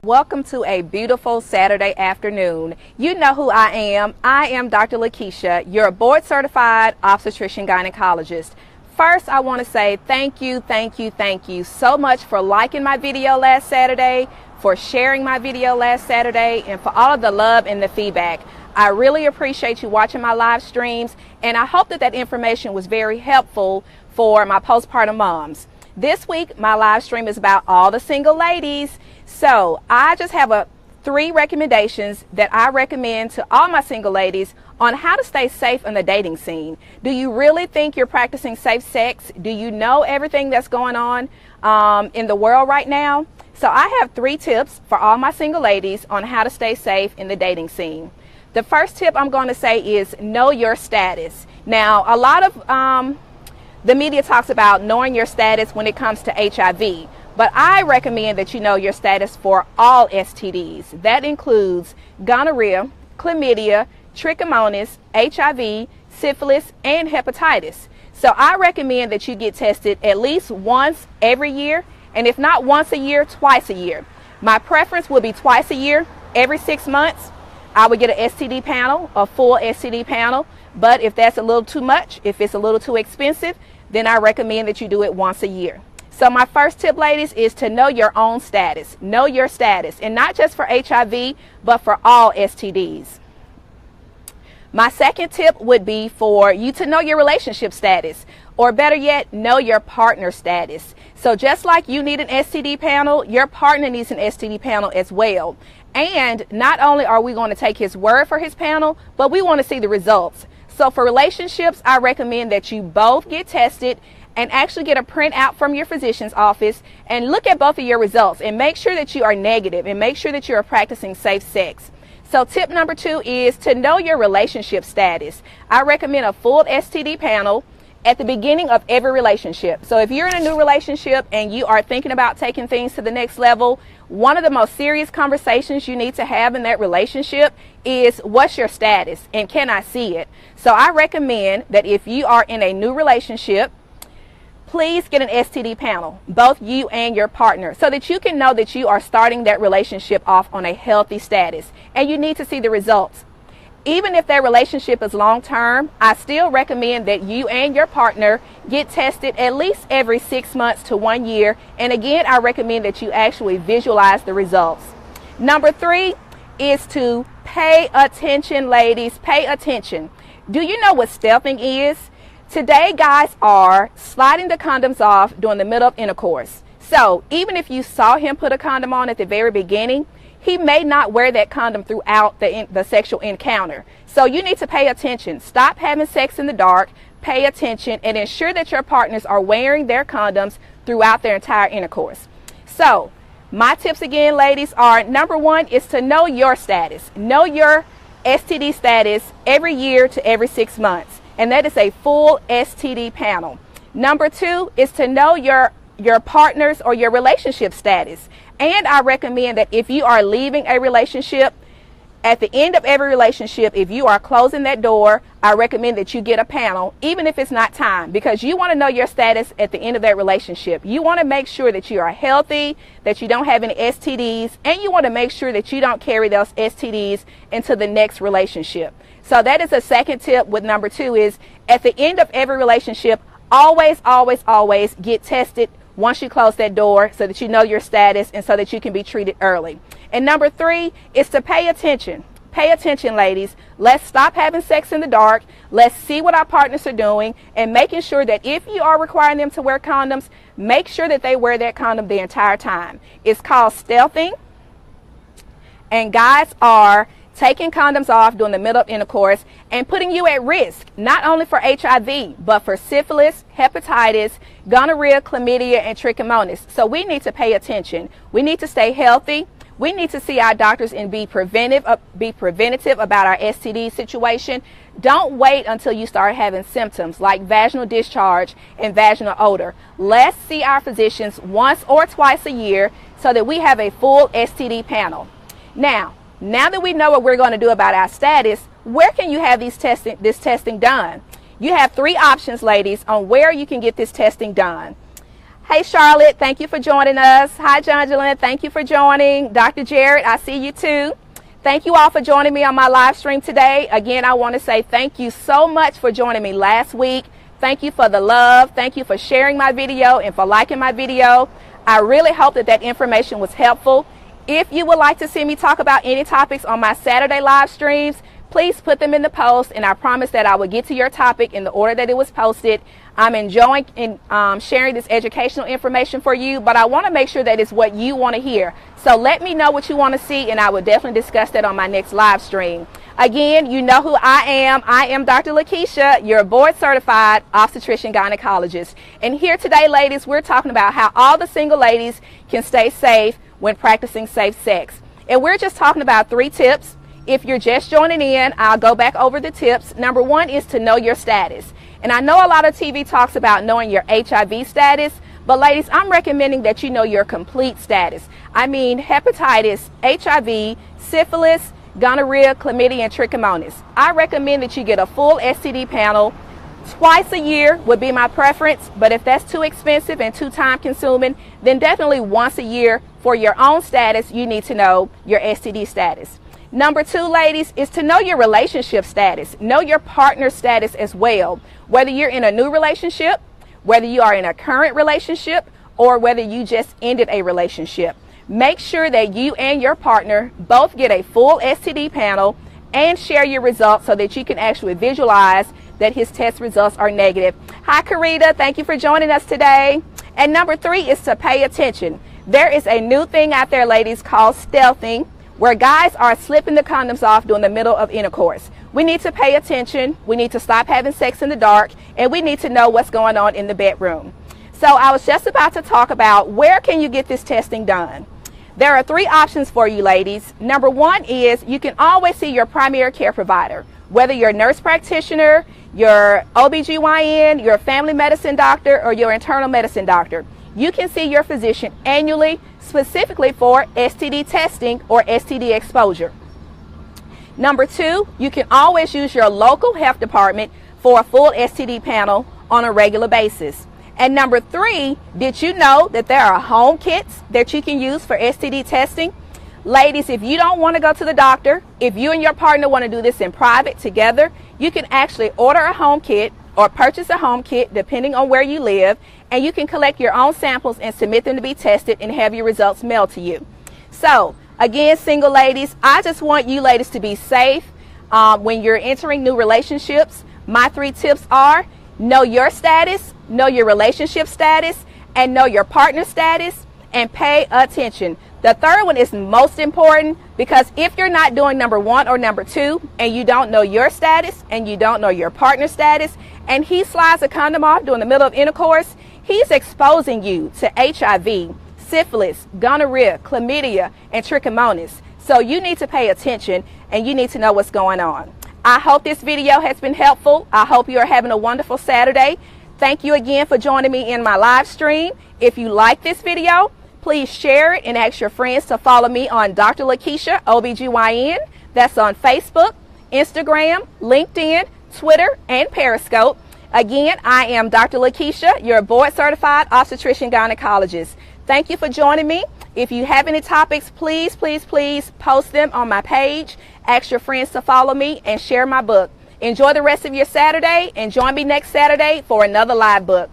Welcome to a beautiful Saturday afternoon. You know who I am. I am Dr. Lakeisha, your board certified obstetrician gynecologist. First, I want to say thank you so much for liking my video last Saturday, for sharing my video last Saturday, and for all of the love and the feedback. I really appreciate you watching my live streams, and I hope that information was very helpful for my postpartum moms. This week, my live stream is about all the single ladies. So I just have 3 recommendations that I recommend to all my single ladies on how to stay safe in the dating scene. Do you really think you're practicing safe sex? Do you know everything that's going on in the world right now? So I have 3 tips for all my single ladies on how to stay safe in the dating scene. The first tip I'm going to say is know your status. Now, a lot of the media talks about knowing your status when it comes to HIV, but I recommend that you know your status for all STDs. That includes gonorrhea, chlamydia, trichomonas, HIV, syphilis, and hepatitis. So I recommend that you get tested at least once every year, and if not once a year, twice a year. My preference would be twice a year. Every 6 months, I would get an STD panel, a full STD panel, but if that's a little too much, if it's a little too expensive, then I recommend that you do it once a year. So my first tip, ladies, is to know your own status. Know your status, and not just for HIV, but for all STDs. My second tip would be for you to know your relationship status, or better yet, know your partner status. So just like you need an STD panel, your partner needs an STD panel as well. And not only are we going to take his word for his panel, but we want to see the results. So for relationships, I recommend that you both get tested and actually get a printout from your physician's office and look at both of your results and make sure that you are negative and make sure that you are practicing safe sex. So tip number 2 is to know your relationship status. I recommend a full STD panel at the beginning of every relationship. So if you're in a new relationship and you are thinking about taking things to the next level, one of the most serious conversations you need to have in that relationship is what's your status and can I see it? So I recommend that if you are in a new relationship, please get an STD panel, both you and your partner, so that you can know that you are starting that relationship off on a healthy status, and you need to see the results. Even if that relationship is long-term, I still recommend that you and your partner get tested at least every 6 months to 1 year. And again, I recommend that you actually visualize the results. Number 3 is to pay attention, ladies. Pay attention. Do you know what stealthing is? Today, guys are sliding the condoms off during the middle of intercourse. So even if you saw him put a condom on at the very beginning, he may not wear that condom throughout the sexual encounter. So you need to pay attention. Stop having sex in the dark. Pay attention and ensure that your partners are wearing their condoms throughout their entire intercourse. So my tips again, ladies, are number 1 is to know your status. Know your STD status every year to every 6 months. And that is a full STD panel. Number 2 is to know your partner's or your relationship status. And I recommend that if you are leaving a relationship, at the end of every relationship, if you are closing that door, I recommend that you get a panel, even if it's not time, because you want to know your status at the end of that relationship. You want to make sure that you are healthy, that you don't have any STDs, and you want to make sure that you don't carry those STDs into the next relationship. So that is a second tip with number 2 is at the end of every relationship, always get tested once you close that door so that you know your status and so that you can be treated early. And number 3 is to pay attention. Pay attention, ladies. Let's stop having sex in the dark. Let's see what our partners are doing and making sure that if you are requiring them to wear condoms, make sure that they wear that condom the entire time. It's called stealthing. And guys are taking condoms off during the middle of intercourse and putting you at risk, not only for HIV, but for syphilis, hepatitis, gonorrhea, chlamydia, and trichomonas. So we need to pay attention. We need to stay healthy. We need to see our doctors and be preventative about our STD situation. Don't wait until you start having symptoms like vaginal discharge and vaginal odor. Let's see our physicians once or twice a year so that we have a full STD panel. Now that we know what we're going to do about our status, where can you have this testing done? You have 3 options, ladies, on where you can get this testing done. Hey Charlotte, thank you for joining us. Hi Jongelyn, thank you for joining. Dr. Jarrett, I see you too. Thank you all for joining me on my live stream today. Again, I want to say thank you so much for joining me last week. Thank you for the love. Thank you for sharing my video and for liking my video. I really hope that information was helpful. If you would like to see me talk about any topics on my Saturday live streams, please put them in the post, and I promise that I will get to your topic in the order that it was posted. I'm enjoying sharing this educational information for you, but I want to make sure that it's what you want to hear. So let me know what you want to see, and I will definitely discuss that on my next live stream. Again, you know who I am. I am Dr. Lakeisha, your board-certified obstetrician gynecologist. And here today, ladies, we're talking about how all the single ladies can stay safe when practicing safe sex. And we're just talking about 3 tips. If you're just joining in, I'll go back over the tips. Number 1 is to know your status. And I know a lot of TV talks about knowing your HIV status, but ladies, I'm recommending that you know your complete status. I mean, hepatitis, HIV, syphilis, gonorrhea, chlamydia, and trichomonas. I recommend that you get a full STD panel. Twice a year would be my preference, but if that's too expensive and too time consuming, then definitely once a year for your own status, you need to know your STD status. Number 2, ladies, is to know your relationship status. Know your partner status as well. Whether you're in a new relationship, whether you are in a current relationship, or whether you just ended a relationship. Make sure that you and your partner both get a full STD panel and share your results so that you can actually visualize that his test results are negative. Hi, Karita. Thank you for joining us today. And number 3 is to pay attention. There is a new thing out there, ladies, called stealthing, where guys are slipping the condoms off during the middle of intercourse. We need to pay attention. We need to stop having sex in the dark, and we need to know what's going on in the bedroom. So I was just about to talk about where can you get this testing done. There are 3 options for you, ladies. Number 1 is you can always see your primary care provider, whether you're a nurse practitioner, your OBGYN, your family medicine doctor, or your internal medicine doctor. You can see your physician annually, specifically for STD testing or STD exposure. Number 2, you can always use your local health department for a full STD panel on a regular basis. And number 3, did you know that there are home kits that you can use for STD testing? Ladies, if you don't want to go to the doctor, if you and your partner want to do this in private together, you can actually order a home kit or purchase a home kit depending on where you live, and you can collect your own samples and submit them to be tested and have your results mailed to you. So again, single ladies, I just want you ladies to be safe when you're entering new relationships. My 3 tips are: know your status, know your relationship status, and know your partner status, and pay attention. The 3rd one is most important, because if you're not doing number 1 or number 2 and you don't know your status and you don't know your partner status, and he slides a condom off during the middle of intercourse, he's exposing you to HIV, syphilis, gonorrhea, chlamydia, and trichomonas. So you need to pay attention and you need to know what's going on. I hope this video has been helpful. I hope you are having a wonderful Saturday. Thank you again for joining me in my live stream. If you like this video, please share it and ask your friends to follow me on Dr. Lakeisha OBGYN. That's on Facebook, Instagram, LinkedIn, Twitter, and Periscope. Again, I am Dr. Lakeisha, your board-certified obstetrician gynecologist. Thank you for joining me. If you have any topics, please, please, please post them on my page. Ask your friends to follow me and share my book. Enjoy the rest of your Saturday, and join me next Saturday for another live book.